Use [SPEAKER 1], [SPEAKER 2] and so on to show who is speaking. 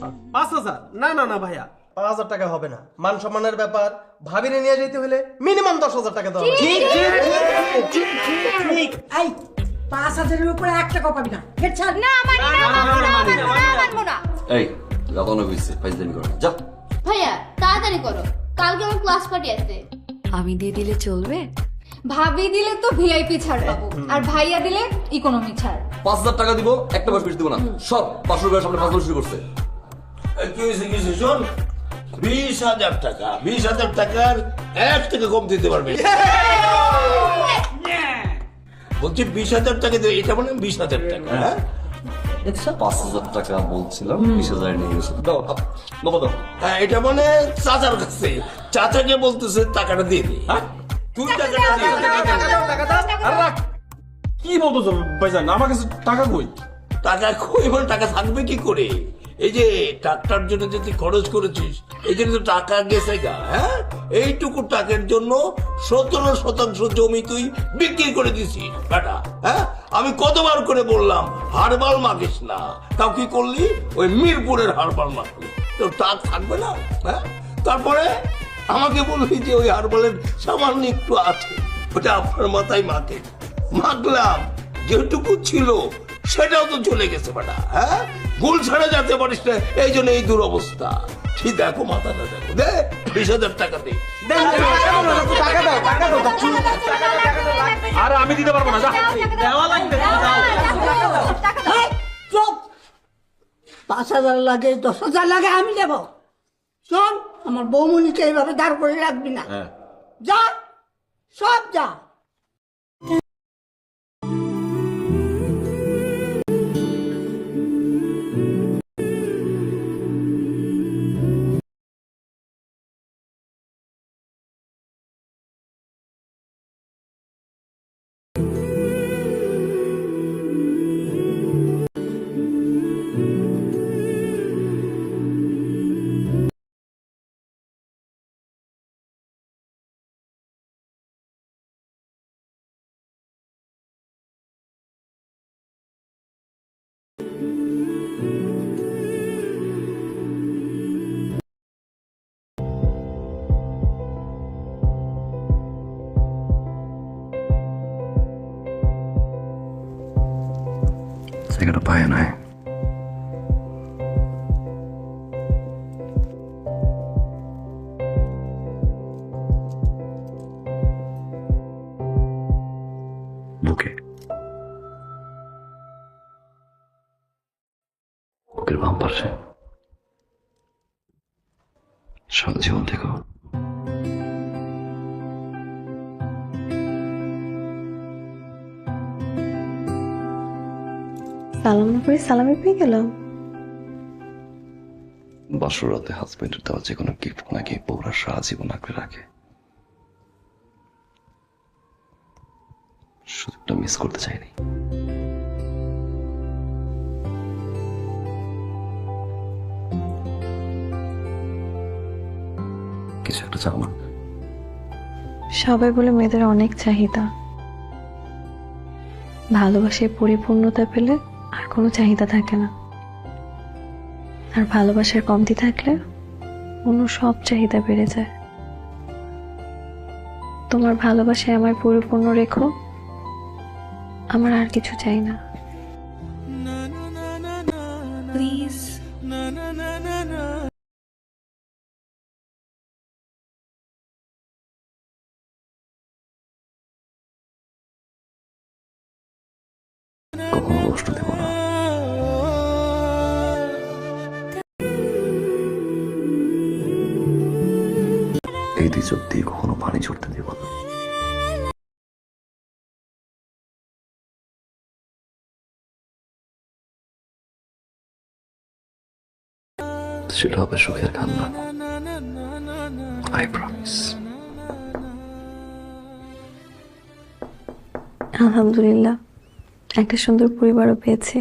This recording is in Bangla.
[SPEAKER 1] 5,000? না না না ভাইয়া,
[SPEAKER 2] 5,000 টাকা হবে না, মান সম্মানের ব্যাপার, ভাবিরে নিয়ে যেতে হলে মিনিমাম 10,000 টাকা দেওয়া হবে।
[SPEAKER 3] ঠিক। এই 5,000-এর উপরে 1 টাকাও পাবি না। হেড ছাড়।
[SPEAKER 4] না মানবো না, মানবো না।
[SPEAKER 5] এই লাগানো হইছে, ফাইজলামি করো না, যা।
[SPEAKER 4] ভাইয়া তাড়াতাড়ি করো, কালকে আমার ক্লাস পার্টি আছে।
[SPEAKER 6] আমি দিয়ে দিলে চলবে?
[SPEAKER 4] ভাবি দিলে তো ভিআইপি ছাড় পাবো, আর ভাইয়া দিলে ইকোনমি ছাড়।
[SPEAKER 5] 5,000 টাকা দিব, একটা মাস বেশি দিব না। সব 500 টাকার সামনে ফাজলামি শুরু করছে।
[SPEAKER 7] কি হয়েছে কিছু শোন, 20,000 টাকা, 20,000 টাকার 1 টাকা কম দিতে পারবে। বলছি 20,000 টাকা দিবে, এটা মানে 20,000 টাকা। হ্যাঁ
[SPEAKER 5] 5,000 টাকা বলছিলাম, 20,000 নিয়ে গেছে। দাও বাবা দাও।
[SPEAKER 7] হ্যাঁ, এটা মানে চাচার কাছে, চাচাকে বলতেছে টাকাটা দিয়ে দে। হ্যাঁ তুই টাকাটা দিয়ে দে।
[SPEAKER 1] কি বলতো ভাইজান, আমার কাছে টাকা কই?
[SPEAKER 7] টাকা কই মানে টাকা থাকবে কি করে? এই যে টাকার জন্য যে তুই খরচ করেছিস, এই জন্য তো টাকা গেছে গা। হ্যাঁ এইটুকু টাকার জন্য 17% জমি তুই বিক্রি করে দিছিস বেটা। হ্যাঁ আমি কতবার করে বললাম হারবাল মাখিস না, তাও কি করলি? ওই মিরপুরের হারবাল মাখলি, তোর টাক থাকবে না। হ্যাঁ তারপরে আমাকে বললি যে ওই হারবালের সামান্য একটু আছে, ওটা আপনার মাথায় মাখে। মাখলাম, যেটুকু ছিল সেটাও তো চলে গেছে বেটা। হ্যাঁ গোল ছাড়া যেতে পারিস না, এই জন্য এই দুরবস্থা। ঠিক দেখো মাথাটা দেখো, দে 20,000 টাকা দে।
[SPEAKER 1] আর আমি দিতে পারবো না, যা। দেওয়া লাগবে, দাও।
[SPEAKER 3] এই, চুপ। 5,000 লাগে, 10,000 লাগে, আমি দেব। শোন, আমার বৌমনিকে এইভাবে দাঁড় করে রাখবি না। যা, সব যা।
[SPEAKER 5] জায়গাটা পায় নাই। বুকে, বুকের বাম পাশে। সারা জীবন থেকো।
[SPEAKER 6] সালাম না করে সালামি পেয়ে গেলাম।
[SPEAKER 5] বাসর রাতে হাজবেন্ডের দেওয়া যে কোনো গিফট নাকি বউরা সারা জীবন আঁকড়ে রাখে। সুযোগটা মিস করতে চাইনি। কিছু একটা চাও না?
[SPEAKER 6] সবাই বলে মেয়েদের অনেক চাহিদা, ভালোবাসায় পরিপূর্ণতা পেলে আর কোনো চাহিদা থাকে না, আর ভালোবাসার কমতি থাকলে অন্য সব চাহিদা বেড়ে যায়। তোমার ভালোবাসায় আমার পরিপূর্ণ রেখো, আমার আর কিছু চাই না। প্লিজ।
[SPEAKER 5] কখনো কষ্ট দেব না। এই দুই চোখ দিয়ে কখনো পানি ঝরতে দেব না। সেটা হবে সুখের কান্না। I promise.
[SPEAKER 6] আলহামদুলিল্লাহ, একটা সুন্দর পরিবারও পেয়েছি।